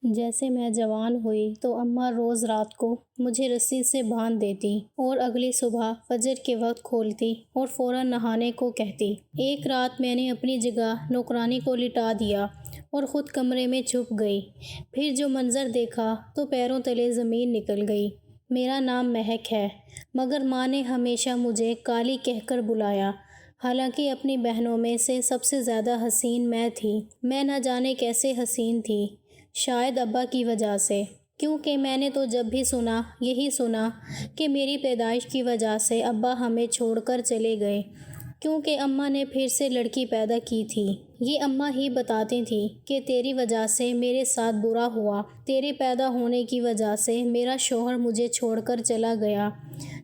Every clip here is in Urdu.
جیسے میں جوان ہوئی تو اماں روز رات کو مجھے رسی سے باندھ دیتی اور اگلی صبح فجر کے وقت کھولتی اور فوراً نہانے کو کہتی۔ ایک رات میں نے اپنی جگہ نوکرانی کو لٹا دیا اور خود کمرے میں چھپ گئی۔ پھر جو منظر دیکھا تو پیروں تلے زمین نکل گئی۔ میرا نام مہک ہے، مگر ماں نے ہمیشہ مجھے کالی کہہ کر بلایا، حالانکہ اپنی بہنوں میں سے سب سے زیادہ حسین میں تھی۔ میں نہ جانے کیسے حسین تھی، شاید ابا کی وجہ سے، کیونکہ میں نے تو جب بھی سنا یہی سنا کہ میری پیدائش کی وجہ سے ابا ہمیں چھوڑ کر چلے گئے، کیونکہ اماں نے پھر سے لڑکی پیدا کی تھی۔ یہ اماں ہی بتاتی تھیں کہ تیری وجہ سے میرے ساتھ برا ہوا، تیرے پیدا ہونے کی وجہ سے میرا شوہر مجھے چھوڑ کر چلا گیا،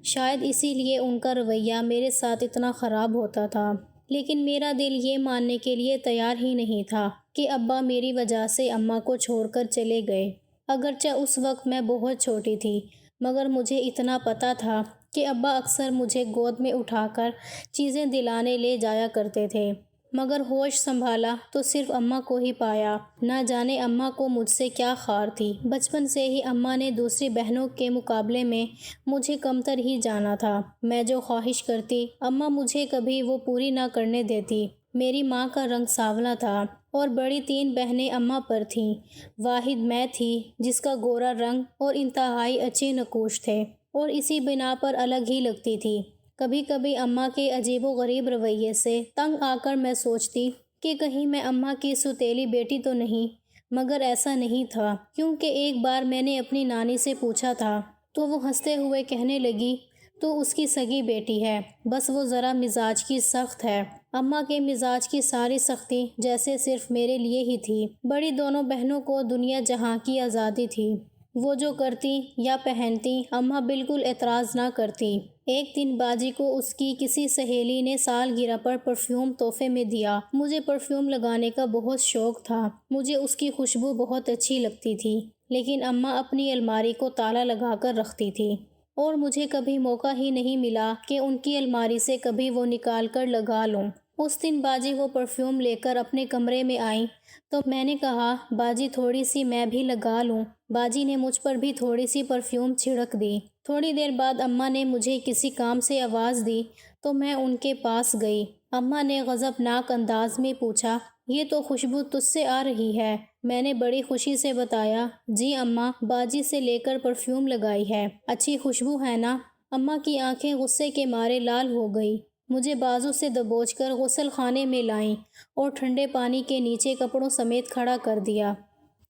شاید اسی لیے ان کا رویہ میرے ساتھ اتنا خراب ہوتا تھا۔ لیکن میرا دل یہ ماننے کے لیے تیار ہی نہیں تھا کہ ابا میری وجہ سے اماں کو چھوڑ کر چلے گئے۔ اگرچہ اس وقت میں بہت چھوٹی تھی، مگر مجھے اتنا پتہ تھا کہ ابا اکثر مجھے گود میں اٹھا کر چیزیں دلانے لے جایا کرتے تھے، مگر ہوش سنبھالا تو صرف اماں کو ہی پایا۔ نہ جانے اماں کو مجھ سے کیا خار تھی، بچپن سے ہی اماں نے دوسری بہنوں کے مقابلے میں مجھے کمتر ہی جانا تھا۔ میں جو خواہش کرتی اماں مجھے کبھی وہ پوری نہ کرنے دیتی۔ میری ماں کا رنگ سانولا تھا اور بڑی 3 بہنیں اماں پر تھیں، واحد میں تھی جس کا گورا رنگ اور انتہائی اچھے نقوش تھے، اور اسی بنا پر الگ ہی لگتی تھی۔ کبھی کبھی اماں کے عجیب و غریب رویے سے تنگ آ کر میں سوچتی کہ کہیں میں اماں کی سوتیلی بیٹی تو نہیں، مگر ایسا نہیں تھا، کیونکہ ایک بار میں نے اپنی نانی سے پوچھا تھا تو وہ ہنستے ہوئے کہنے لگی، تو اس کی سگی بیٹی ہے، بس وہ ذرا مزاج کی سخت ہے۔ اماں کے مزاج کی ساری سختی جیسے صرف میرے لیے ہی تھی۔ بڑی دونوں بہنوں کو دنیا جہاں کی آزادی تھی، وہ جو کرتی یا پہنتی اماں بالکل اعتراض نہ کرتی۔ ایک دن باجی کو اس کی کسی سہیلی نے سالگرہ پر پرفیوم تحفے میں دیا۔ مجھے پرفیوم لگانے کا بہت شوق تھا، مجھے اس کی خوشبو بہت اچھی لگتی تھی، لیکن اماں اپنی الماری کو تالا لگا کر رکھتی تھی اور مجھے کبھی موقع ہی نہیں ملا کہ ان کی الماری سے کبھی وہ نکال کر لگا لوں۔ اس دن باجی وہ پرفیوم لے کر اپنے کمرے میں آئیں تو میں نے کہا، باجی تھوڑی سی میں بھی لگا لوں۔ باجی نے مجھ پر بھی تھوڑی سی پرفیوم چھڑک دی۔ تھوڑی دیر بعد اماں نے مجھے کسی کام سے آواز دی تو میں ان کے پاس گئی۔ اماں نے غضبناک انداز میں پوچھا، یہ تو خوشبو تجھ سے آ رہی ہے؟ میں نے بڑی خوشی سے بتایا، جی اماں، باجی سے لے کر پرفیوم لگائی ہے، اچھی خوشبو ہے نا؟ اماں کی آنکھیں غصے کے مارے لال ہو گئی، مجھے بازو سے دبوچ کر غسل خانے میں لائیں اور ٹھنڈے پانی کے نیچے کپڑوں سمیت کھڑا کر دیا۔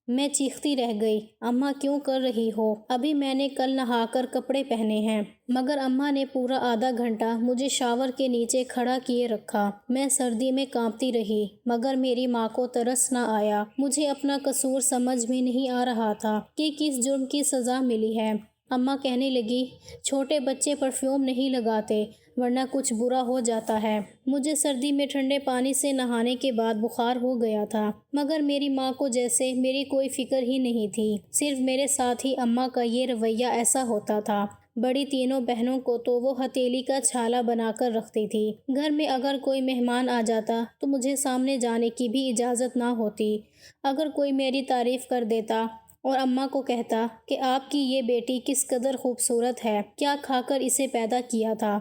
میں چیختی رہ گئی، اماں کیوں کر رہی ہو؟ ابھی میں نے کل نہا کر کپڑے پہنے ہیں۔ مگر اماں نے پورا آدھا گھنٹہ مجھے شاور کے نیچے کھڑا کیے رکھا۔ میں سردی میں کانپتی رہی، مگر میری ماں کو ترس نہ آیا۔ مجھے اپنا قصور سمجھ میں نہیں آ رہا تھا کہ کس جرم کی سزا ملی ہے۔ اماں کہنے لگی، چھوٹے بچے پرفیوم نہیں لگاتے ورنہ کچھ برا ہو جاتا ہے۔ مجھے سردی میں ٹھنڈے پانی سے نہانے کے بعد بخار ہو گیا تھا، مگر میری ماں کو جیسے میری کوئی فکر ہی نہیں تھی، صرف میرے ساتھ ہی اماں کا یہ رویہ ایسا ہوتا تھا۔ بڑی تینوں بہنوں کو تو وہ ہتھیلی کا چھالا بنا کر رکھتی تھی۔ گھر میں اگر کوئی مہمان آ جاتا تو مجھے سامنے جانے کی بھی اجازت نہ ہوتی۔ اگر کوئی میری تعریف کر دیتا اور اماں کو کہتا کہ آپ کی یہ بیٹی کس قدر خوبصورت ہے، کیا کھا کر اسے پیدا کیا تھا،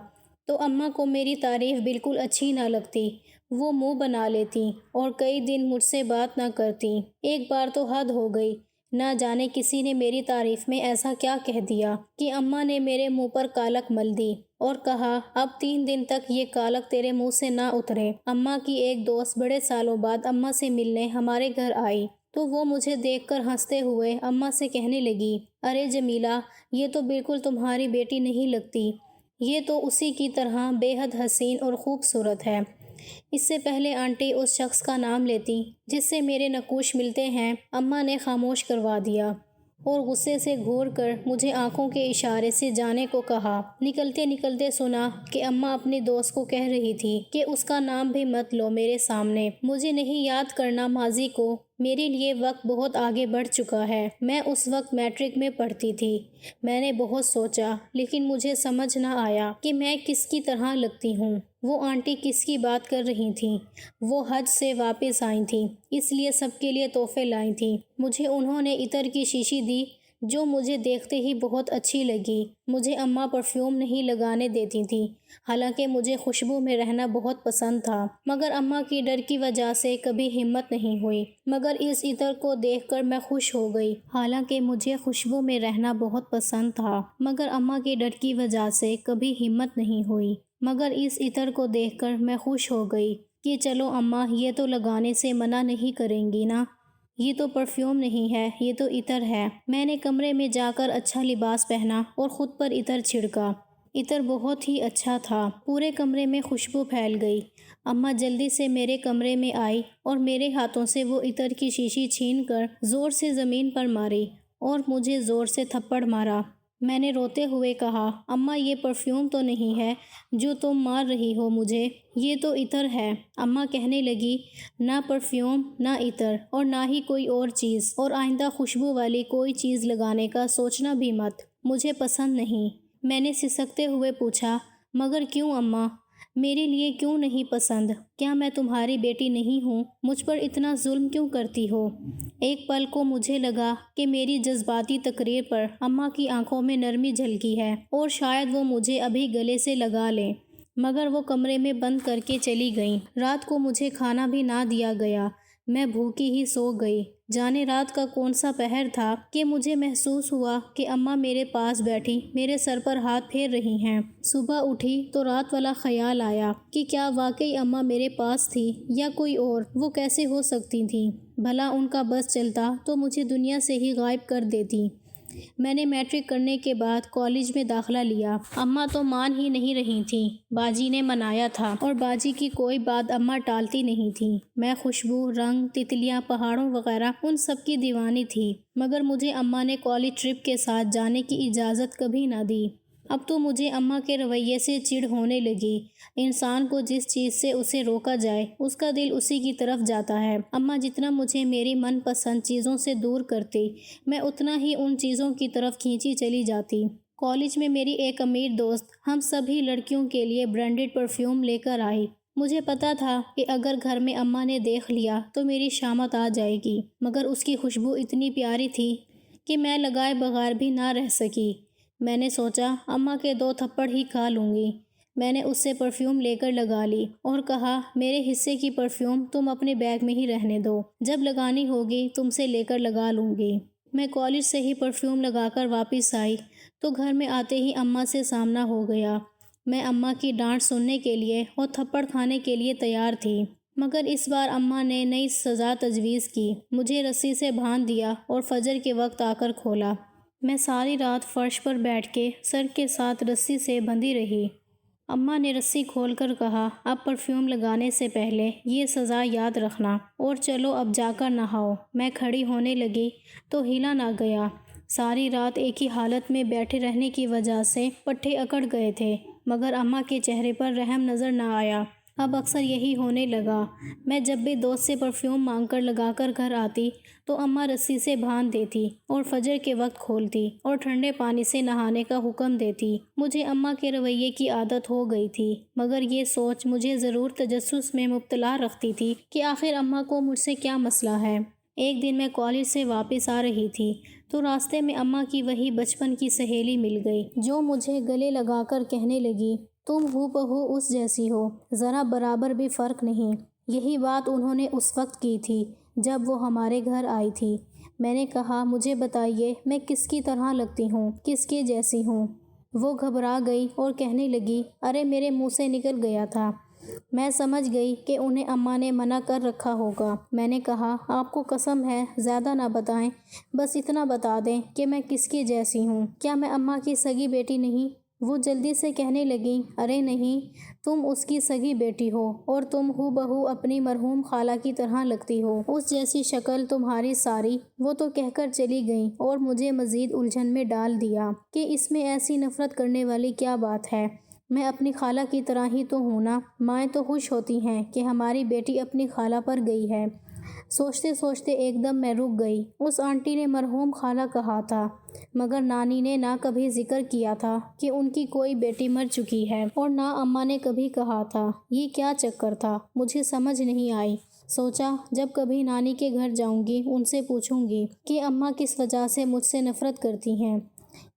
تو اماں کو میری تعریف بالکل اچھی نہ لگتی، وہ منہ بنا لیتی اور کئی دن مجھ سے بات نہ کرتی۔ ایک بار تو حد ہو گئی، نہ جانے کسی نے میری تعریف میں ایسا کیا کہہ دیا کہ اماں نے میرے منہ پر کالک مل دی اور کہا، اب 3 دن تک یہ کالک تیرے منہ سے نہ اترے۔ اماں کی ایک دوست بڑے سالوں بعد اماں سے ملنے ہمارے گھر آئی تو وہ مجھے دیکھ کر ہنستے ہوئے اماں سے کہنے لگی، ارے جمیلہ، یہ تو بالکل تمہاری بیٹی نہیں لگتی، یہ تو اسی کی طرح بے حد حسین اور خوبصورت ہے۔ اس سے پہلے آنٹی اس شخص کا نام لیتی جس سے میرے نقوش ملتے ہیں، اماں نے خاموش کروا دیا اور غصے سے گھور کر مجھے آنکھوں کے اشارے سے جانے کو کہا۔ نکلتے نکلتے سنا کہ اماں اپنی دوست کو کہہ رہی تھی کہ اس کا نام بھی مت لو میرے سامنے، مجھے نہیں یاد کرنا ماضی کو، میرے لیے وقت بہت آگے بڑھ چکا ہے۔ میں اس وقت میٹرک میں پڑھتی تھی۔ میں نے بہت سوچا لیکن مجھے سمجھ نہ آیا کہ میں کس کی طرح لگتی ہوں۔ وہ آنٹی کس کی بات کر رہی تھیں؟ وہ حج سے واپس آئی تھیں، اس لیے سب کے لیے تحفے لائی تھیں۔ مجھے انہوں نے عطر کی شیشی دی جو مجھے دیکھتے ہی بہت اچھی لگی۔ مجھے اماں پرفیوم نہیں لگانے دیتی تھیں، حالانکہ مجھے خوشبو میں رہنا بہت پسند تھا، مگر اماں کی ڈر کی وجہ سے کبھی ہمت نہیں ہوئی۔ مگر اس عطر کو دیکھ کر میں خوش ہو گئی۔ حالانکہ مجھے خوشبو میں رہنا بہت پسند تھا، مگر اماں کی ڈر کی وجہ سے کبھی ہمت نہیں ہوئی۔ مگر اس عطر کو دیکھ کر میں خوش ہو گئی کہ چلو اماں یہ تو لگانے سے منع نہیں کریں گی نا۔ یہ تو پرفیوم نہیں ہے، یہ تو عطر ہے۔ میں نے کمرے میں جا کر اچھا لباس پہنا اور خود پر عطر چھڑکا۔ عطر بہت ہی اچھا تھا، پورے کمرے میں خوشبو پھیل گئی۔ اماں جلدی سے میرے کمرے میں آئی اور میرے ہاتھوں سے وہ عطر کی شیشی چھین کر زور سے زمین پر ماری اور مجھے زور سے تھپڑ مارا۔ میں نے روتے ہوئے کہا، اماں یہ پرفیوم تو نہیں ہے جو تم مار رہی ہو مجھے، یہ تو عطر ہے۔ اماں کہنے لگی، نہ پرفیوم، نہ عطر اور نہ ہی کوئی اور چیز، اور آئندہ خوشبو والی کوئی چیز لگانے کا سوچنا بھی مت، مجھے پسند نہیں۔ میں نے سسکتے ہوئے پوچھا، مگر کیوں اماں؟ میرے لیے کیوں نہیں پسند؟ کیا میں تمہاری بیٹی نہیں ہوں؟ مجھ پر اتنا ظلم کیوں کرتی ہو؟ ایک پل کو مجھے لگا کہ میری جذباتی تقریر پر اماں کی آنکھوں میں نرمی جھلکی ہے اور شاید وہ مجھے ابھی گلے سے لگا لیں، مگر وہ کمرے میں بند کر کے چلی گئیں۔ رات کو مجھے کھانا بھی نہ دیا گیا، میں بھوکی ہی سو گئی۔ جانے رات کا کون سا پہر تھا کہ مجھے محسوس ہوا کہ اماں میرے پاس بیٹھی میرے سر پر ہاتھ پھیر رہی ہیں۔ صبح اٹھی تو رات والا خیال آیا کہ کیا واقعی اماں میرے پاس تھی یا کوئی اور؟ وہ کیسے ہو سکتی تھیں؟ بھلا ان کا بس چلتا تو مجھے دنیا سے ہی غائب کر دیتی۔ میں نے میٹرک کرنے کے بعد کالج میں داخلہ لیا۔ اماں تو مان ہی نہیں رہی تھیں، باجی نے منایا تھا اور باجی کی کوئی بات اماں ٹالتی نہیں تھیں۔ میں خوشبو، رنگ، تتلیاں، پہاڑوں وغیرہ ان سب کی دیوانی تھی، مگر مجھے اماں نے کالج ٹرپ کے ساتھ جانے کی اجازت کبھی نہ دی۔ اب تو مجھے اماں کے رویے سے چڑ ہونے لگی۔ انسان کو جس چیز سے اسے روکا جائے اس کا دل اسی کی طرف جاتا ہے۔ اماں جتنا مجھے میری من پسند چیزوں سے دور کرتی، میں اتنا ہی ان چیزوں کی طرف کھینچی چلی جاتی۔ کالج میں میری ایک امیر دوست ہم سبھی لڑکیوں کے لیے برانڈڈ پرفیوم لے کر آئی۔ مجھے پتا تھا کہ اگر گھر میں اماں نے دیکھ لیا تو میری شامت آ جائے گی، مگر اس کی خوشبو اتنی پیاری تھی کہ میں لگائے بغیر بھی نہ رہ سکی۔ میں نے سوچا اماں کے 2 تھپڑ ہی کھا لوں گی۔ میں نے اس سے پرفیوم لے کر لگا لی اور کہا، میرے حصے کی پرفیوم تم اپنے بیگ میں ہی رہنے دو، جب لگانی ہوگی تم سے لے کر لگا لوں گی۔ میں کالج سے ہی پرفیوم لگا کر واپس آئی تو گھر میں آتے ہی اماں سے سامنا ہو گیا۔ میں اماں کی ڈانٹ سننے کے لیے اور تھپڑ کھانے کے لیے تیار تھی، مگر اس بار اماں نے نئی سزا تجویز کی۔ مجھے رسی سے باندھ دیا اور فجر کے وقت آ کر کھولا۔ میں ساری رات فرش پر بیٹھ کے سر کے ساتھ رسی سے بندھی رہی۔ اماں نے رسی کھول کر کہا، اب پرفیوم لگانے سے پہلے یہ سزا یاد رکھنا اور چلو اب جا کر نہاؤ۔ میں کھڑی ہونے لگی تو ہلا نہ گیا۔ ساری رات ایک ہی حالت میں بیٹھے رہنے کی وجہ سے پٹھے اکڑ گئے تھے، مگر اماں کے چہرے پر رحم نظر نہ آیا۔ اب اکثر یہی ہونے لگا، میں جب بھی دوست سے پرفیوم مانگ کر لگا کر گھر آتی تو اماں رسی سے باندھ دیتی اور فجر کے وقت کھولتی اور ٹھنڈے پانی سے نہانے کا حکم دیتی۔ مجھے اماں کے رویے کی عادت ہو گئی تھی، مگر یہ سوچ مجھے ضرور تجسس میں مبتلا رکھتی تھی کہ آخر اماں کو مجھ سے کیا مسئلہ ہے۔ ایک دن میں کالج سے واپس آ رہی تھی تو راستے میں اماں کی وہی بچپن کی سہیلی مل گئی جو مجھے گلے لگا کر کہنے لگی، تم ہو بہو اس جیسی ہو، ذرا برابر بھی فرق نہیں۔ یہی بات انہوں نے اس وقت کی تھی جب وہ ہمارے گھر آئی تھی۔ میں نے کہا، مجھے بتائیے میں کس کی طرح لگتی ہوں، کس کے جیسی ہوں؟ وہ گھبرا گئی اور کہنے لگی، ارے میرے منہ سے نکل گیا تھا۔ میں سمجھ گئی کہ انہیں اماں نے منع کر رکھا ہوگا۔ میں نے کہا، آپ کو قسم ہے زیادہ نہ بتائیں، بس اتنا بتا دیں کہ میں کس کی جیسی ہوں، کیا میں اماں کی سگی بیٹی نہیں؟ وہ جلدی سے کہنے لگیں، ارے نہیں، تم اس کی سگی بیٹی ہو اور تم ہو بہو اپنی مرحوم خالہ کی طرح لگتی ہو، اس جیسی شکل تمہاری ساری۔ وہ تو کہہ کر چلی گئیں اور مجھے مزید الجھن میں ڈال دیا کہ اس میں ایسی نفرت کرنے والی کیا بات ہے، میں اپنی خالہ کی طرح ہی تو ہوں نا۔ مائیں تو خوش ہوتی ہیں کہ ہماری بیٹی اپنی خالہ پر گئی ہے، سوچتے سوچتے ایک دم میں رک گئی۔ اس آنٹی نے مرحوم خالہ کہا تھا، مگر نانی نے نہ کبھی ذکر کیا تھا کہ ان کی کوئی بیٹی مر چکی ہے، اور نہ اماں نے کبھی کہا تھا۔ یہ کیا چکر تھا؟ مجھے سمجھ نہیں آئی۔ سوچا جب کبھی نانی کے گھر جاؤں گی ان سے پوچھوں گی کہ اماں کس وجہ سے مجھ سے نفرت کرتی ہیں۔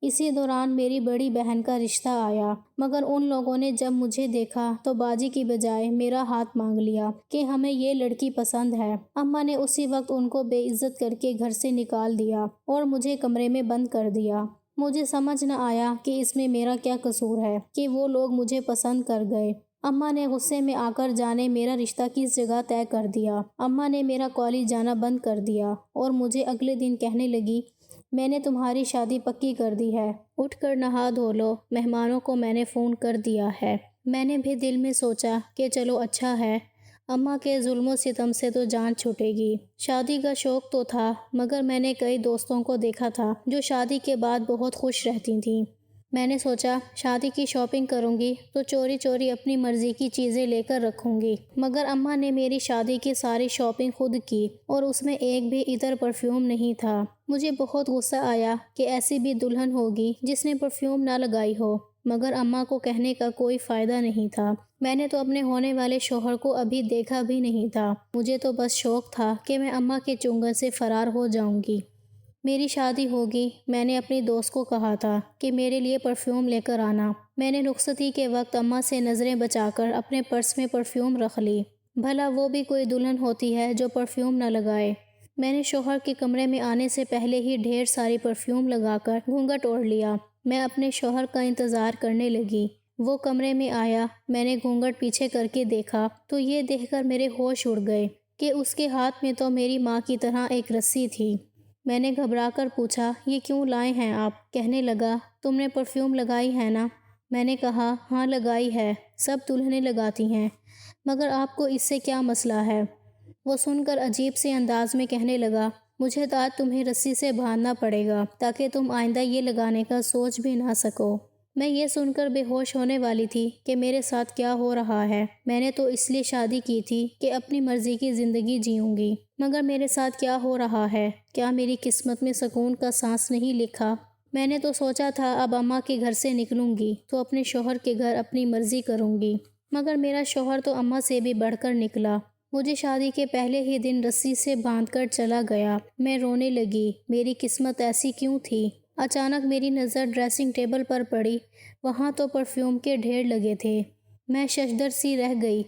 اسی دوران میری بڑی بہن کا رشتہ آیا، مگر ان لوگوں نے جب مجھے دیکھا تو باجی کی بجائے میرا ہاتھ مانگ لیا کہ ہمیں یہ لڑکی پسند ہے۔ اماں نے اسی وقت ان کو بے عزت کر کے گھر سے نکال دیا اور مجھے کمرے میں بند کر دیا۔ مجھے سمجھ نہ آیا کہ اس میں میرا کیا قصور ہے کہ وہ لوگ مجھے پسند کر گئے۔ اماں نے غصے میں آ کر جانے میرا رشتہ کس جگہ طے کر دیا۔ اماں نے میرا کالج جانا بند کر دیا اور مجھے اگلے دن کہنے لگی، میں نے تمہاری شادی پکی کر دی ہے، اٹھ کر نہا دھو لو، مہمانوں کو میں نے فون کر دیا ہے۔ میں نے بھی دل میں سوچا کہ چلو اچھا ہے، اماں کے ظلم و ستم سے تو جان چھوٹے گی۔ شادی کا شوق تو تھا، مگر میں نے کئی دوستوں کو دیکھا تھا جو شادی کے بعد بہت خوش رہتی تھیں۔ میں نے سوچا شادی کی شاپنگ کروں گی تو چوری چوری اپنی مرضی کی چیزیں لے کر رکھوں گی، مگر اماں نے میری شادی کی ساری شاپنگ خود کی اور اس میں ایک بھی عطر پرفیوم نہیں تھا۔ مجھے بہت غصہ آیا کہ ایسی بھی دلہن ہوگی جس نے پرفیوم نہ لگائی ہو، مگر اماں کو کہنے کا کوئی فائدہ نہیں تھا۔ میں نے تو اپنے ہونے والے شوہر کو ابھی دیکھا بھی نہیں تھا، مجھے تو بس شوق تھا کہ میں اماں کے چنگل سے فرار ہو جاؤں گی۔ میری شادی ہوگی، میں نے اپنی دوست کو کہا تھا کہ میرے لیے پرفیوم لے کر آنا۔ میں نے رخصتی کے وقت اماں سے نظریں بچا کر اپنے پرس میں پرفیوم رکھ لی۔ بھلا وہ بھی کوئی دلہن ہوتی ہے جو پرفیوم نہ لگائے۔ میں نے شوہر کے کمرے میں آنے سے پہلے ہی ڈھیر ساری پرفیوم لگا کر گھونگھٹ اوڑھ لیا۔ میں اپنے شوہر کا انتظار کرنے لگی۔ وہ کمرے میں آیا، میں نے گھونگھٹ پیچھے کر کے دیکھا تو یہ دیکھ کر میرے ہوش اڑ گئے کہ اس کے ہاتھ میں تو میری ماں کی طرح ایک رسی تھی۔ میں نے گھبرا کر پوچھا، یہ کیوں لائے ہیں آپ؟ کہنے لگا، تم نے پرفیوم لگائی ہے نا؟ میں نے کہا، ہاں لگائی ہے، سب دلہنیں لگاتی ہیں، مگر آپ کو اس سے کیا مسئلہ ہے؟ وہ سن کر عجیب سے انداز میں کہنے لگا، مجھے تو آج تمہیں رسی سے باندھنا پڑے گا تاکہ تم آئندہ یہ لگانے کا سوچ بھی نہ سکو۔ میں یہ سن کر بے ہوش ہونے والی تھی کہ میرے ساتھ کیا ہو رہا ہے۔ میں نے تو اس لیے شادی کی تھی کہ اپنی مرضی کی زندگی جیوں گی، مگر میرے ساتھ کیا ہو رہا ہے؟ کیا میری قسمت میں سکون کا سانس نہیں لکھا؟ میں نے تو سوچا تھا اب اماں کے گھر سے نکلوں گی تو اپنے شوہر کے گھر اپنی مرضی کروں گی، مگر میرا شوہر تو اماں سے بھی بڑھ کر نکلا۔ مجھے شادی کے پہلے ہی دن رسی سے باندھ کر چلا گیا۔ میں رونے لگی، میری قسمت ایسی کیوں تھی؟ اچانک میری نظر ڈریسنگ ٹیبل پر پڑی، وہاں تو پرفیوم کے ڈھیر لگے تھے۔ میں ششدر سی رہ گئی۔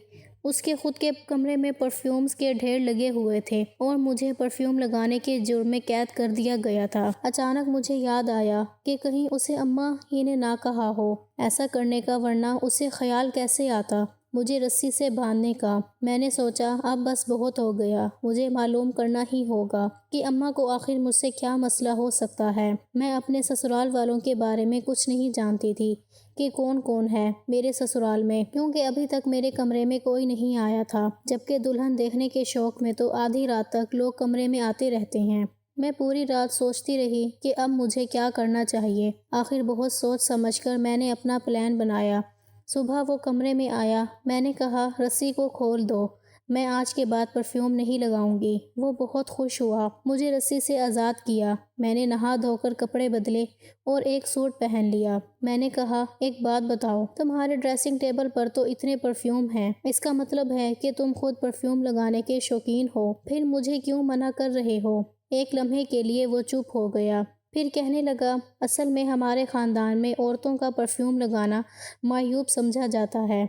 اس کے خود کے کمرے میں پرفیومز کے ڈھیر لگے ہوئے تھے اور مجھے پرفیوم لگانے کے جرم میں قید کر دیا گیا تھا۔ اچانک مجھے یاد آیا کہ کہیں اسے اماں ہی نے نہ کہا ہو ایسا کرنے کا، ورنہ اسے خیال کیسے آتا مجھے رسی سے باندھنے کا۔ میں نے سوچا اب بس بہت ہو گیا، مجھے معلوم کرنا ہی ہوگا کہ اماں کو آخر مجھ سے کیا مسئلہ ہو سکتا ہے۔ میں اپنے سسرال والوں کے بارے میں کچھ نہیں جانتی تھی کہ کون کون ہے میرے سسرال میں، کیونکہ ابھی تک میرے کمرے میں کوئی نہیں آیا تھا، جبکہ دلہن دیکھنے کے شوق میں تو آدھی رات تک لوگ کمرے میں آتے رہتے ہیں۔ میں پوری رات سوچتی رہی کہ اب مجھے کیا کرنا چاہیے۔ آخر بہت سوچ سمجھ کر میں نے اپنا پلان بنایا۔ صبح وہ کمرے میں آیا، میں نے کہا، رسی کو کھول دو، میں آج کے بعد پرفیوم نہیں لگاؤں گی۔ وہ بہت خوش ہوا، مجھے رسی سے آزاد کیا۔ میں نے نہا دھو کر کپڑے بدلے اور ایک سوٹ پہن لیا۔ میں نے کہا، ایک بات بتاؤ، تمہارے ڈریسنگ ٹیبل پر تو اتنے پرفیوم ہیں، اس کا مطلب ہے کہ تم خود پرفیوم لگانے کے شوقین ہو، پھر مجھے کیوں منع کر رہے ہو؟ ایک لمحے کے لیے وہ چپ ہو گیا، پھر کہنے لگا، اصل میں ہمارے خاندان میں عورتوں کا پرفیوم لگانا معیوب سمجھا جاتا ہے۔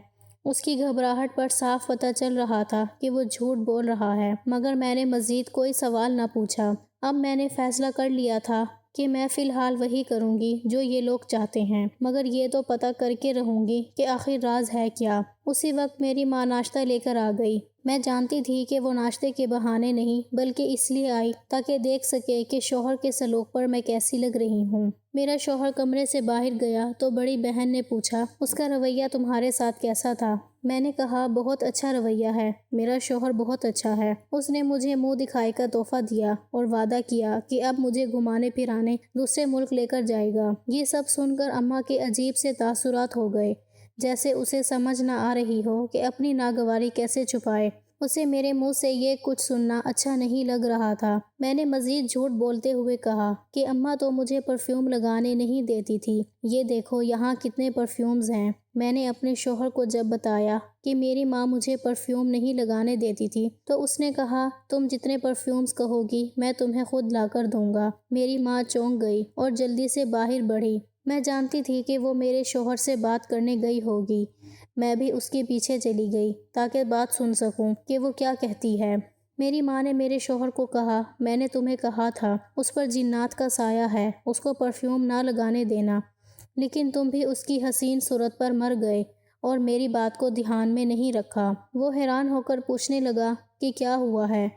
اس کی گھبراہٹ پر صاف پتہ چل رہا تھا کہ وہ جھوٹ بول رہا ہے، مگر میں نے مزید کوئی سوال نہ پوچھا۔ اب میں نے فیصلہ کر لیا تھا کہ میں فی الحال وہی کروں گی جو یہ لوگ چاہتے ہیں، مگر یہ تو پتہ کر کے رہوں گی کہ آخر راز ہے کیا۔ اسی وقت میری ماں ناشتہ لے کر آ گئی۔ میں جانتی تھی کہ وہ ناشتے کے بہانے نہیں بلکہ اس لیے آئی تاکہ دیکھ سکے کہ شوہر کے سلوک پر میں کیسی لگ رہی ہوں۔ میرا شوہر کمرے سے باہر گیا تو بڑی بہن نے پوچھا، اس کا رویہ تمہارے ساتھ کیسا تھا؟ میں نے کہا، بہت اچھا رویہ ہے، میرا شوہر بہت اچھا ہے۔ اس نے مجھے منہ دکھائی کا تحفہ دیا اور وعدہ کیا کہ اب مجھے گھمانے پھرانے دوسرے ملک لے کر جائے گا۔ یہ سب سن کر اماں کے عجیب سے تاثرات ہو گئے، جیسے اسے سمجھ نہ آ رہی ہو کہ اپنی ناگواری کیسے چھپائے۔ اسے میرے منہ سے یہ کچھ سننا اچھا نہیں لگ رہا تھا۔ میں نے مزید جھوٹ بولتے ہوئے کہا کہ اماں تو مجھے پرفیوم لگانے نہیں دیتی تھی، یہ دیکھو یہاں کتنے پرفیومز ہیں۔ میں نے اپنے شوہر کو جب بتایا کہ میری ماں مجھے پرفیوم نہیں لگانے دیتی تھی تو اس نے کہا تم جتنے پرفیومز کہو گی میں تمہیں خود لا کر دوں گا۔ میری ماں چونک گئی اور جلدی سے باہر بڑھی۔ میں جانتی تھی کہ وہ میرے شوہر سے بات کرنے گئی ہوگی۔ میں بھی اس کے پیچھے چلی گئی تاکہ بات سن سکوں کہ وہ کیا کہتی ہے۔ میری ماں نے میرے شوہر کو کہا میں نے تمہیں کہا تھا اس پر جنات کا سایہ ہے، اس کو پرفیوم نہ لگانے دینا، لیکن تم بھی اس کی حسین صورت پر مر گئے اور میری بات کو دھیان میں نہیں رکھا۔ وہ حیران ہو کر پوچھنے لگا کہ کیا ہوا ہے،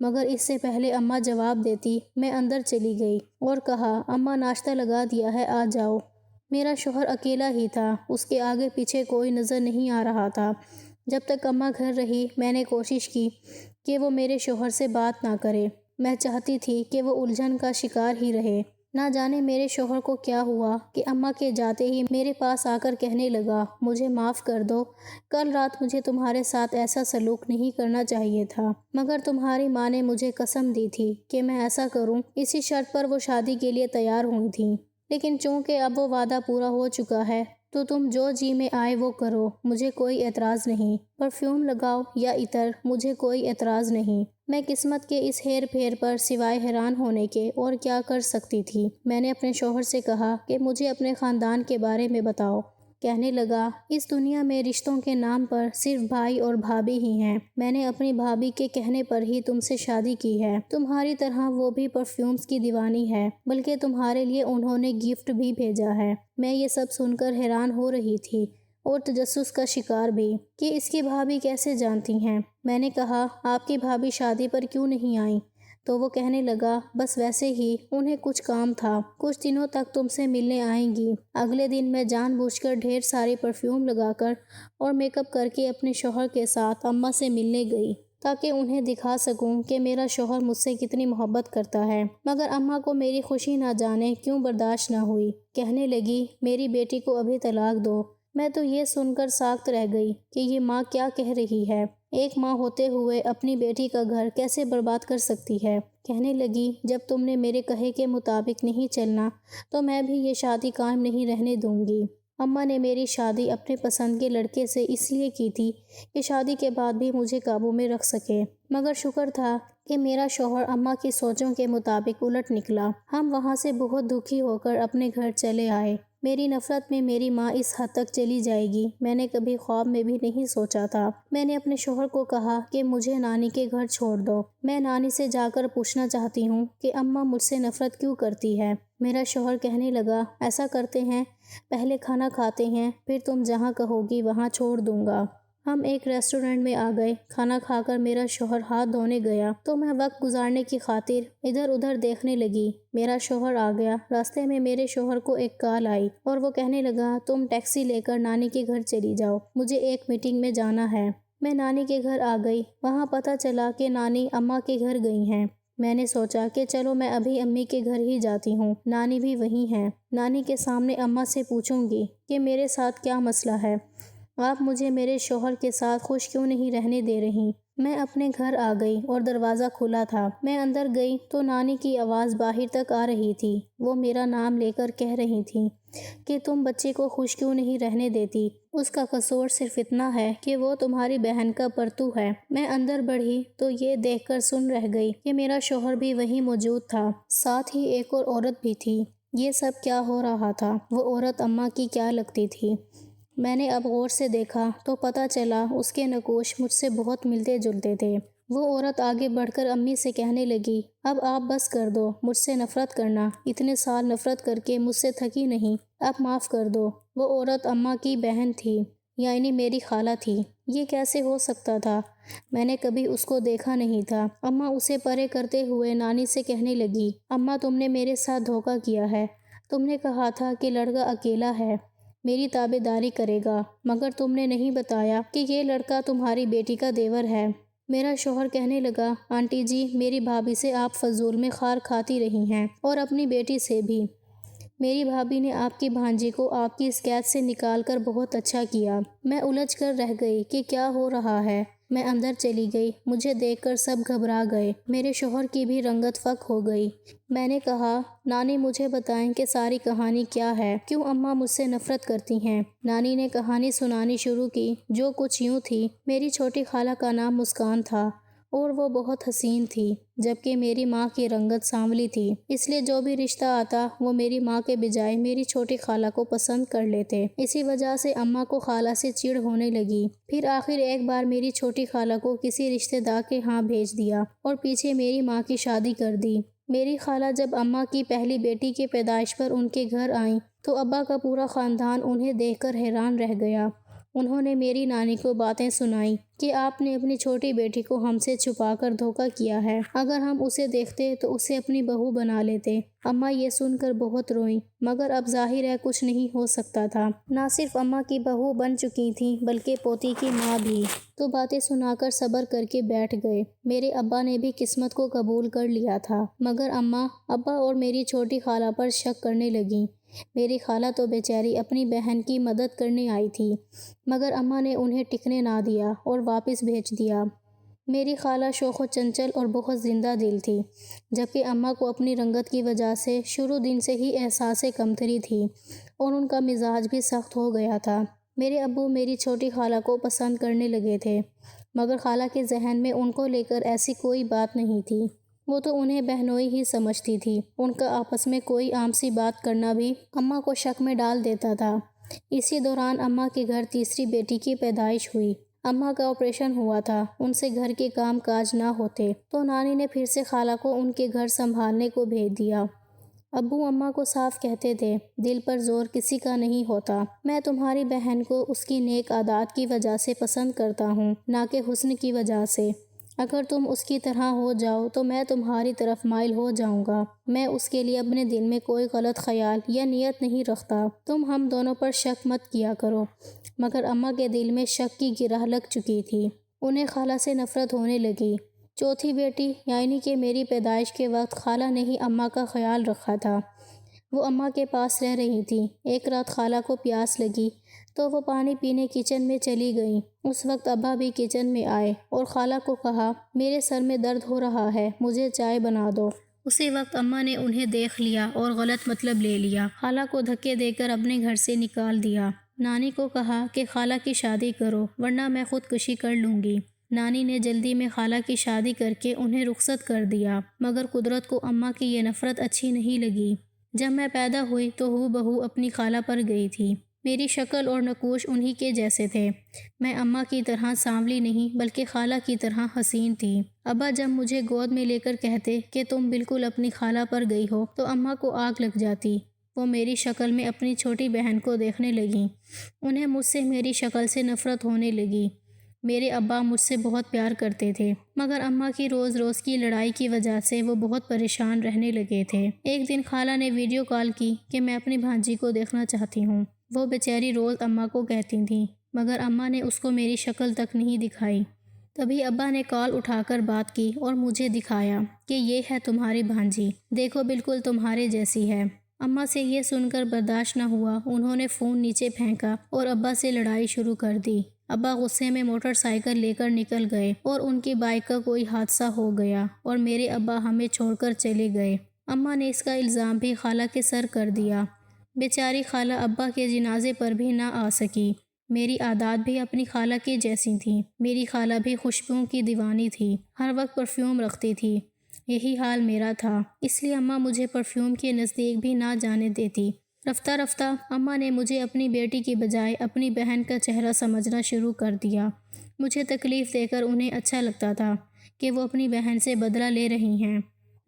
مگر اس سے پہلے اماں جواب دیتی میں اندر چلی گئی اور کہا اماں ناشتہ لگا دیا ہے، آ جاؤ۔ میرا شوہر اکیلا ہی تھا، اس کے آگے پیچھے کوئی نظر نہیں آ رہا تھا۔ جب تک اماں گھر رہی میں نے کوشش کی کہ وہ میرے شوہر سے بات نہ کرے۔ میں چاہتی تھی کہ وہ الجھن کا شکار ہی رہے۔ نہ جانے میرے شوہر کو کیا ہوا کہ اماں کے جاتے ہی میرے پاس آ کر کہنے لگا مجھے معاف کر دو، کل رات مجھے تمہارے ساتھ ایسا سلوک نہیں کرنا چاہیے تھا، مگر تمہاری ماں نے مجھے قسم دی تھی کہ میں ایسا کروں، اسی شرط پر وہ شادی کے لیے تیار ہوئی تھیں، لیکن چونکہ اب وہ وعدہ پورا ہو چکا ہے تو تم جو جی میں آئے وہ کرو، مجھے کوئی اعتراض نہیں، پرفیوم لگاؤ یا عطر، مجھے کوئی اعتراض نہیں۔ میں قسمت کے اس ہیر پھیر پر سوائے حیران ہونے کے اور کیا کر سکتی تھی۔ میں نے اپنے شوہر سے کہا کہ مجھے اپنے خاندان کے بارے میں بتاؤ۔ کہنے لگا اس دنیا میں رشتوں کے نام پر صرف بھائی اور بھابھی ہی ہیں، میں نے اپنی بھابھی کے کہنے پر ہی تم سے شادی کی ہے، تمہاری طرح وہ بھی پرفیومز کی دیوانی ہے، بلکہ تمہارے لیے انہوں نے گفٹ بھی بھیجا ہے۔ میں یہ سب سن کر حیران ہو رہی تھی اور تجسس کا شکار بھی کہ اس کی بھابھی کیسے جانتی ہیں۔ میں نے کہا آپ کی بھابھی شادی پر کیوں نہیں آئیں؟ تو وہ کہنے لگا بس ویسے ہی، انہیں کچھ کام تھا، کچھ دنوں تک تم سے ملنے آئیں گی۔ اگلے دن میں جان بوجھ کر ڈھیر ساری پرفیوم لگا کر اور میک اپ کر کے اپنے شوہر کے ساتھ اماں سے ملنے گئی تاکہ انہیں دکھا سکوں کہ میرا شوہر مجھ سے کتنی محبت کرتا ہے، مگر اماں کو میری خوشی نہ جانے کیوں برداشت نہ ہوئی۔ کہنے لگی میری بیٹی کو ابھی طلاق دو۔ میں تو یہ سن کر ساکت رہ گئی کہ یہ ماں کیا کہہ رہی ہے، ایک ماں ہوتے ہوئے اپنی بیٹی کا گھر کیسے برباد کر سکتی ہے۔ کہنے لگی جب تم نے میرے کہے کے مطابق نہیں چلنا تو میں بھی یہ شادی قائم نہیں رہنے دوں گی۔ اماں نے میری شادی اپنے پسند کے لڑکے سے اس لیے کی تھی کہ شادی کے بعد بھی مجھے قابو میں رکھ سکے، مگر شکر تھا کہ میرا شوہر اماں کی سوچوں کے مطابق الٹ نکلا۔ ہم وہاں سے بہت دکھی ہو کر اپنے گھر چلے آئے۔ میری نفرت میں میری ماں اس حد تک چلی جائے گی میں نے کبھی خواب میں بھی نہیں سوچا تھا۔ میں نے اپنے شوہر کو کہا کہ مجھے نانی کے گھر چھوڑ دو، میں نانی سے جا کر پوچھنا چاہتی ہوں کہ اماں مجھ سے نفرت کیوں کرتی ہے۔ میرا شوہر کہنے لگا ایسا کرتے ہیں، پہلے کھانا کھاتے ہیں، پھر تم جہاں کہو گی وہاں چھوڑ دوں گا۔ ہم ایک ریسٹورنٹ میں آ گئے۔ کھانا کھا کر میرا شوہر ہاتھ دھونے گیا تو میں وقت گزارنے کی خاطر ادھر ادھر دیکھنے لگی۔ میرا شوہر آ گیا۔ راستے میں میرے شوہر کو ایک کال آئی اور وہ کہنے لگا تم ٹیکسی لے کر نانی کے گھر چلی جاؤ، مجھے ایک میٹنگ میں جانا ہے۔ میں نانی کے گھر آ گئی۔ وہاں پتہ چلا کہ نانی اماں کے گھر گئی ہیں۔ میں نے سوچا کہ چلو میں ابھی امی کے گھر ہی جاتی ہوں، نانی بھی وہیں ہیں، نانی کے سامنے اماں سے پوچھوں گی کہ میرے ساتھ کیا مسئلہ ہے، آپ مجھے میرے شوہر کے ساتھ خوش کیوں نہیں رہنے دے رہی۔ میں اپنے گھر آ گئی اور دروازہ کھلا تھا۔ میں اندر گئی تو نانی کی آواز باہر تک آ رہی تھی۔ وہ میرا نام لے کر کہہ رہی تھیں کہ تم بچے کو خوش کیوں نہیں رہنے دیتی، اس کا قصور صرف اتنا ہے کہ وہ تمہاری بہن کا پرتو ہے۔ میں اندر بڑھی تو یہ دیکھ کر سن رہ گئی کہ میرا شوہر بھی وہیں موجود تھا، ساتھ ہی ایک اور عورت بھی تھی۔ یہ سب کیا ہو رہا تھا؟ وہ عورت اماں کی کیا لگتی تھی؟ میں نے اب غور سے دیکھا تو پتہ چلا اس کے نقوش مجھ سے بہت ملتے جلتے تھے۔ وہ عورت آگے بڑھ کر امی سے کہنے لگی اب آپ بس کر دو مجھ سے نفرت کرنا، اتنے سال نفرت کر کے مجھ سے تھکی نہیں، اب معاف کر دو۔ وہ عورت اماں کی بہن تھی، یعنی میری خالہ تھی۔ یہ کیسے ہو سکتا تھا؟ میں نے کبھی اس کو دیکھا نہیں تھا۔ اماں اسے پرے کرتے ہوئے نانی سے کہنے لگی اماں تم نے میرے ساتھ دھوکہ کیا ہے، تم نے کہا تھا کہ لڑکا اکیلا ہے، میری تابع داری کرے گا، مگر تم نے نہیں بتایا کہ یہ لڑکا تمہاری بیٹی کا دیور ہے۔ میرا شوہر کہنے لگا آنٹی جی میری بھابھی سے آپ فضول میں خار کھاتی رہی ہیں اور اپنی بیٹی سے بھی۔ میری بھابھی نے آپ کی بھانجی کو آپ کی اس قید سے نکال کر بہت اچھا کیا۔ میں الجھ کر رہ گئی کہ کیا ہو رہا ہے۔ میں اندر چلی گئی۔ مجھے دیکھ کر سب گھبرا گئے۔ میرے شوہر کی بھی رنگت فک ہو گئی۔ میں نے کہا، نانی مجھے بتائیں کہ ساری کہانی کیا ہے، کیوں اماں مجھ سے نفرت کرتی ہیں؟ نانی نے کہانی سنانی شروع کی، جو کچھ یوں تھی۔ میری چھوٹی خالہ کا نام مسکان تھا اور وہ بہت حسین تھی، جبکہ میری ماں کی رنگت سانولی تھی، اس لیے جو بھی رشتہ آتا وہ میری ماں کے بجائے میری چھوٹی خالہ کو پسند کر لیتے۔ اسی وجہ سے اماں کو خالہ سے چڑ ہونے لگی۔ پھر آخر ایک بار میری چھوٹی خالہ کو کسی رشتہ دار کے ہاں بھیج دیا اور پیچھے میری ماں کی شادی کر دی۔ میری خالہ جب اماں کی پہلی بیٹی کی پیدائش پر ان کے گھر آئیں تو ابا کا پورا خاندان انہیں دیکھ کر حیران رہ گیا۔ انہوں نے میری نانی کو باتیں سنائیں کہ آپ نے اپنی چھوٹی بیٹی کو ہم سے چھپا کر دھوکہ کیا ہے، اگر ہم اسے دیکھتے تو اسے اپنی بہو بنا لیتے۔ اماں یہ سن کر بہت روئیں، مگر اب ظاہر ہے کچھ نہیں ہو سکتا تھا۔ نہ صرف اماں کی بہو بن چکی تھیں بلکہ پوتی کی ماں بھی۔ تو باتیں سنا کر صبر کر کے بیٹھ گئے۔ میرے ابا نے بھی قسمت کو قبول کر لیا تھا، مگر اماں، ابا اور میری چھوٹی خالہ پر شک کرنے لگیں۔ میری خالہ تو بیچاری اپنی بہن کی مدد کرنے آئی تھی، مگر اماں نے انہیں ٹکنے نہ دیا اور واپس بھیج دیا۔ میری خالہ شوخ و چنچل اور بہت زندہ دل تھی، جبکہ اماں کو اپنی رنگت کی وجہ سے شروع دن سے ہی احساس کمتری تھی اور ان کا مزاج بھی سخت ہو گیا تھا۔ میرے ابو میری چھوٹی خالہ کو پسند کرنے لگے تھے، مگر خالہ کے ذہن میں ان کو لے کر ایسی کوئی بات نہیں تھی۔ وہ تو انہیں بہنوئی ہی سمجھتی تھی۔ ان کا آپس میں کوئی عام سی بات کرنا بھی اماں کو شک میں ڈال دیتا تھا۔ اسی دوران اماں کے گھر تیسری بیٹی کی پیدائش ہوئی۔ اماں کا آپریشن ہوا تھا، ان سے گھر کے کام کاج نہ ہوتے، تو نانی نے پھر سے خالہ کو ان کے گھر سنبھالنے کو بھیج دیا۔ ابو اماں کو صاف کہتے تھے، دل پر زور کسی کا نہیں ہوتا۔ میں تمہاری بہن کو اس کی نیک عادات کی وجہ سے پسند کرتا ہوں، نہ کہ حسن کی وجہ سے۔ اگر تم اس کی طرح ہو جاؤ تو میں تمہاری طرف مائل ہو جاؤں گا۔ میں اس کے لیے اپنے دل میں کوئی غلط خیال یا نیت نہیں رکھتا۔ تم ہم دونوں پر شک مت کیا کرو۔ مگر اماں کے دل میں شک کی گرہ لگ چکی تھی۔ انہیں خالہ سے نفرت ہونے لگی۔ چوتھی بیٹی یعنی کہ میری پیدائش کے وقت خالہ نے ہی اماں کا خیال رکھا تھا۔ وہ اماں کے پاس رہ رہی تھی۔ ایک رات خالہ کو پیاس لگی تو وہ پانی پینے کچن میں چلی گئیں۔ اس وقت ابا بھی کچن میں آئے اور خالہ کو کہا، میرے سر میں درد ہو رہا ہے، مجھے چائے بنا دو۔ اسی وقت اماں نے انہیں دیکھ لیا اور غلط مطلب لے لیا۔ خالہ کو دھکے دے کر اپنے گھر سے نکال دیا۔ نانی کو کہا کہ خالہ کی شادی کرو ورنہ میں خودکشی کر لوں گی۔ نانی نے جلدی میں خالہ کی شادی کر کے انہیں رخصت کر دیا، مگر قدرت کو اماں کی یہ نفرت اچھی نہیں لگی۔ جب میں پیدا ہوئی تو ہو بہو اپنی خالہ پر گئی تھی۔ میری شکل اور نقوش انہی کے جیسے تھے۔ میں اماں کی طرح سانولی نہیں بلکہ خالہ کی طرح حسین تھی۔ ابا جب مجھے گود میں لے کر کہتے کہ تم بالکل اپنی خالہ پر گئی ہو تو اماں کو آگ لگ جاتی۔ وہ میری شکل میں اپنی چھوٹی بہن کو دیکھنے لگیں۔ انہیں مجھ سے میری شکل سے نفرت ہونے لگی۔ میرے ابا مجھ سے بہت پیار کرتے تھے، مگر اماں کی روز روز کی لڑائی کی وجہ سے وہ بہت پریشان رہنے لگے تھے۔ ایک دن خالہ نے ویڈیو کال کی کہ میں اپنی بھانجی کو دیکھنا چاہتی ہوں۔ وہ بیچاری روز اماں کو کہتی تھیں، مگر اماں نے اس کو میری شکل تک نہیں دکھائی۔ تبھی ابا نے کال اٹھا کر بات کی اور مجھے دکھایا کہ یہ ہے تمہاری بھانجی، دیکھو بالکل تمہارے جیسی ہے۔ اماں سے یہ سن کر برداشت نہ ہوا، انہوں نے فون نیچے پھینکا اور ابا سے لڑائی شروع کر دی۔ ابا غصے میں موٹر سائیکل لے کر نکل گئے اور ان کی بائیک کا کوئی حادثہ ہو گیا اور میرے ابا ہمیں چھوڑ کر چلے گئے۔ اماں نے اس کا الزام بھی خالہ کے سر کر دیا۔ بیچاری خالہ ابا کے جنازے پر بھی نہ آ سکی۔ میری عادات بھی اپنی خالہ کی جیسی تھیں۔ میری خالہ بھی خوشبوؤں کی دیوانی تھی، ہر وقت پرفیوم رکھتی تھی۔ یہی حال میرا تھا، اس لیے اماں مجھے پرفیوم کے نزدیک بھی نہ جانے دیتی۔ رفتہ رفتہ اماں نے مجھے اپنی بیٹی کی بجائے اپنی بہن کا چہرہ سمجھنا شروع کر دیا۔ مجھے تکلیف دے کر انہیں اچھا لگتا تھا کہ وہ اپنی بہن سے بدلہ لے رہی ہیں۔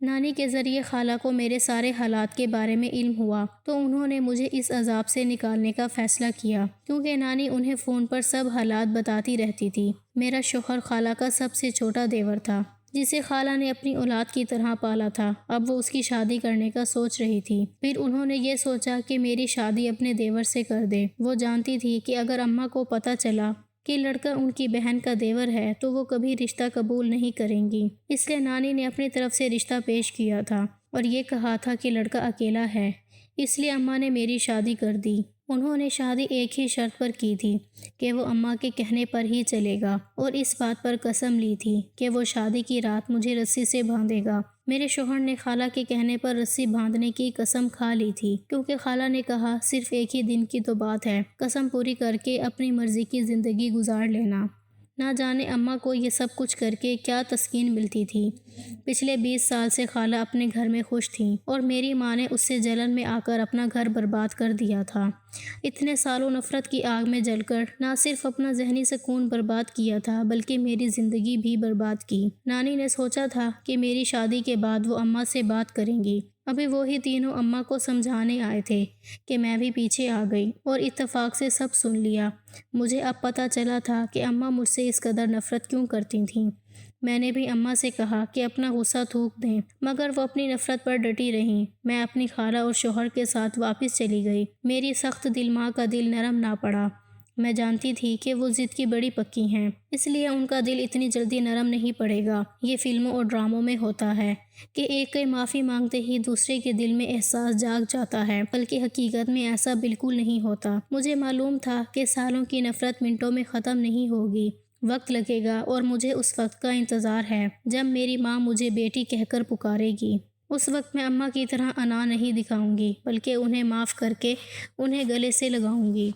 نانی کے ذریعے خالہ کو میرے سارے حالات کے بارے میں علم ہوا تو انہوں نے مجھے اس عذاب سے نکالنے کا فیصلہ کیا، کیونکہ نانی انہیں فون پر سب حالات بتاتی رہتی تھی۔ میرا شوہر خالہ کا سب سے چھوٹا دیور تھا، جسے خالہ نے اپنی اولاد کی طرح پالا تھا۔ اب وہ اس کی شادی کرنے کا سوچ رہی تھی۔ پھر انہوں نے یہ سوچا کہ میری شادی اپنے دیور سے کر دے۔ وہ جانتی تھی کہ اگر اماں کو پتہ چلا کہ لڑکا ان کی بہن کا دیور ہے تو وہ کبھی رشتہ قبول نہیں کریں گی، اس لیے نانی نے اپنی طرف سے رشتہ پیش کیا تھا اور یہ کہا تھا کہ لڑکا اکیلا ہے، اس لیے اماں نے میری شادی کر دی۔ انہوں نے شادی ایک ہی شرط پر کی تھی کہ وہ اماں کے کہنے پر ہی چلے گا اور اس بات پر قسم لی تھی کہ وہ شادی کی رات مجھے رسی سے باندھے گا۔ میرے شوہر نے خالہ کے کہنے پر رسی باندھنے کی قسم کھا لی تھی کیونکہ خالہ نے کہا صرف ایک ہی دن کی تو بات ہے، قسم پوری کر کے اپنی مرضی کی زندگی گزار لینا۔ نہ جانے اماں کو یہ سب کچھ کر کے کیا تسکین ملتی تھی۔ پچھلے 20 سال سے خالہ اپنے گھر میں خوش تھیں اور میری ماں نے اس سے جلن میں آ کر اپنا گھر برباد کر دیا تھا۔ اتنے سالوں نفرت کی آگ میں جل کر نہ صرف اپنا ذہنی سکون برباد کیا تھا بلکہ میری زندگی بھی برباد کی۔ نانی نے سوچا تھا کہ میری شادی کے بعد وہ اماں سے بات کریں گی۔ ابھی وہی تینوں اماں کو سمجھانے آئے تھے کہ میں بھی پیچھے آ گئی اور اتفاق سے سب سن لیا۔ مجھے اب پتہ چلا تھا کہ اماں مجھ سے اس قدر نفرت کیوں کرتی تھیں۔ میں نے بھی اماں سے کہا کہ اپنا غصہ تھوک دیں مگر وہ اپنی نفرت پر ڈٹی رہیں۔ میں اپنی خالہ اور شوہر کے ساتھ واپس چلی گئی۔ میری سخت دل ماں کا دل نرم نہ پڑا۔ میں جانتی تھی کہ وہ ضد کی بڑی پکی ہیں، اس لیے ان کا دل اتنی جلدی نرم نہیں پڑے گا۔ یہ فلموں اور ڈراموں میں ہوتا ہے کہ ایک کے معافی مانگتے ہی دوسرے کے دل میں احساس جاگ جاتا ہے، بلکہ حقیقت میں ایسا بالکل نہیں ہوتا۔ مجھے معلوم تھا کہ سالوں کی نفرت منٹوں میں ختم نہیں ہوگی، وقت لگے گا اور مجھے اس وقت کا انتظار ہے جب میری ماں مجھے بیٹی کہہ کر پکارے گی۔ اس وقت میں اماں کی طرح انا نہیں دکھاؤں گی بلکہ انہیں معاف کر کے انہیں گلے سے لگاؤں گی۔